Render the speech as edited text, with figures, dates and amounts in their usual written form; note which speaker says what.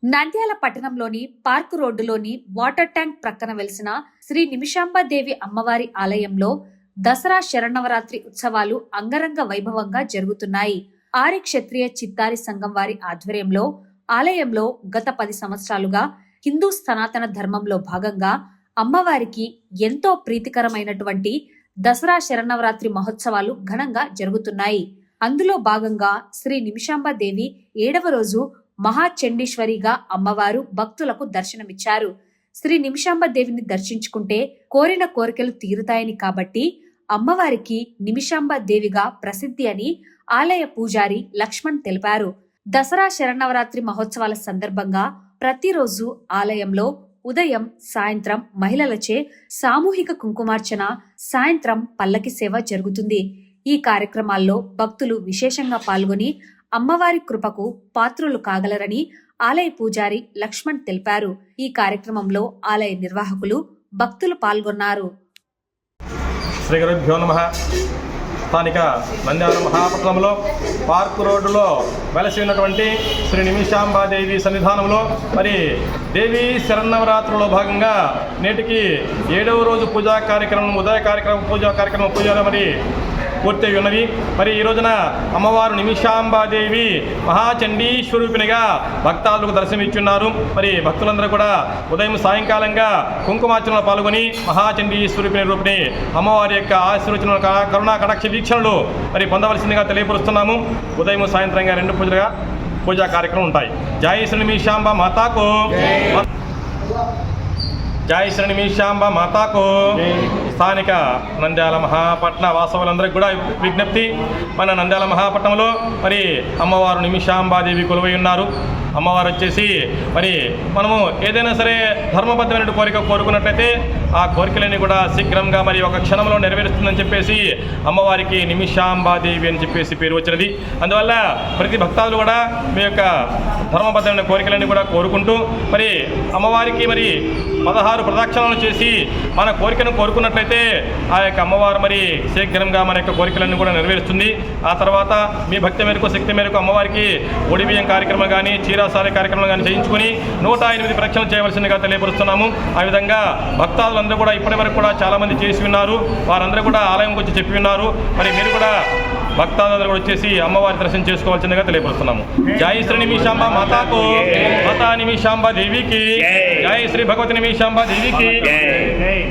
Speaker 1: నంద్యాల పట్టణంలోని పార్క్ రోడ్డులోని water tank ప్రక్కన వెలిసిన శ్రీ నిమిషాంబదేవి అమ్మవారి ఆలయంలో దసరా శరన్నవరాత్రి ఉత్సవాలు అంగరంగ వైభవంగా జరుగుతున్నాయి. ఆర్య క్షత్రియ చిత్తారి సంఘం వారి ఆధ్వర్యంలో ఆలయంలో గత 10 సంవత్సరాలుగా హిందూ సనాతన ధర్మంలో భాగంగా అమ్మవారికి ఎంతో ప్రీతికరమైనటువంటి దసరా శరన్నవరాత్రి మహోత్సవాలు ఘనంగా జరుగుతున్నాయి. అందులో భాగంగా శ్రీ నిమిషాంబదేవి 7వ రోజు మహాచండీశ్వరిగా అమ్మవారు భక్తులకు దర్శనమిచ్చారు. శ్రీ నిమిషాంబదేవిని దర్శించుకుంటే కోరిన కోరికలు తీరుతాయని కాబట్టి అమ్మవారికి నిమిషాంబదేవిగా ప్రసిద్ధి అని ఆలయ పూజారి లక్ష్మణ్ తెలిపారు. దసరా శరన్నవరాత్రి మహోత్సవాల సందర్భంగా ప్రతిరోజు ఆలయంలో ఉదయం సాయంత్రం మహిళలచే సామూహిక కుంకుమార్చన, సాయంత్రం పల్లకి సేవ జరుగుతుంది. ఈ కార్యక్రమాల్లో భక్తులు విశేషంగా పాల్గొని అమ్మవారి కృపకు పాత్రులు కాగలరని ఆలయ పూజారి లక్ష్మణ్ తెలిపారు. ఈ కార్యక్రమంలో ఆలయ నిర్వాహకులు, భక్తులు పాల్గొన్నారు.
Speaker 2: శ్రీ గురుభ్యో నమః. స్థానిక నంద్యాల మహాపట్నంలో పార్క్ రోడ్డులో వెలసి ఉన్నటువంటి శ్రీ నిమిషాంబాదేవి సన్నిధానంలో మరి దేవి శరన్నవరాత్రులలో భాగంగా నేటికి 7వ రోజు పూజా కార్యక్రమం, పూజా కార్యక్రమం పూజలు మరి పూర్తి ఉన్నవి. మరి ఈ రోజున అమ్మవారు నిమిషాంబాదేవి మహాచండీస్వరూపిణిగా భక్తాదులకు దర్శనమిచ్చున్నారు. మరి భక్తులందరూ కూడా ఉదయం సాయంకాలంగా కుంకుమార్చనలో పాల్గొని మహాచండీస్వరూపిణి రూపిణి అమ్మవారి యొక్క ఆశీర్వచన కరుణా కటాక్ష వీక్షణలు మరి పొందవలసిందిగా తెలియపరుస్తున్నాము. ఉదయం సాయంత్రంగా 2 పూజా కార్యక్రమం ఉంటాయి. జై శ్రీ నిమిషాంబ మాతాకు, జై శ్రీ నిమిషాంబ మాతాకు. స్థానిక నంద్యాల మహాపట్న వాసవులందరికీ కూడా విజ్ఞప్తి, మన నంద్యాల మహాపట్నంలో మరి అమ్మవారు నిమిషాంబాదేవి కొలువై ఉన్నారు. అమ్మవారు వచ్చేసి మరి మనము ఏదైనా సరే ధర్మబద్ధమైన కోరిక కోరుకున్నట్లయితే ఆ కోరికలన్నీ కూడా శీఘ్రంగా మరి ఒక క్షణంలో నెరవేరుస్తుందని చెప్పేసి అమ్మవారికి నిమిషాంబాదేవి అని చెప్పేసి పేరు వచ్చినది. అందువల్ల ప్రతి భక్తాదులు కూడా మీ యొక్క ధర్మబద్ధమైన కోరికలన్నీ కూడా కోరుకుంటూ మరి అమ్మవారికి మరి 16 ప్రదక్షిణాలు చేసి మన కోరికను కోరుకున్నట్లయితే ఆ యొక్క అమ్మవారు మరి శీఘ్రంగా మన యొక్క కోరికలన్నీ కూడా నెరవేరుస్తుంది. ఆ తర్వాత మీ భక్తి మేరకు, శక్తి మేరకు అమ్మవారికి ఒడిబియ్యం కార్యక్రమం కానీ, చీరాసారి కార్యక్రమం కానీ చేయించుకుని 108 ప్రదక్షిణలు చేయవలసిందిగా తెలియపరుస్తున్నాము. ఆ విధంగా భక్తాదులందరూ కూడా ఇప్పటి వరకు కూడా చాలామంది చేసి ఉన్నారు. వారందరూ కూడా ఆలయంకి వచ్చి చెప్పి ఉన్నారు. మరి మీరు కూడా భక్తాదులందరూ కూడా వచ్చేసి అమ్మవారి దర్శనం చేసుకోవాల్సిందిగా తెలియపరుస్తున్నాము. జై శ్రీ నిమిషాంబ మాతాకు, మాతా నిమిషాంబ దేవికి, జై శ్రీ భగవతి నిమిషాంబ దేవికి.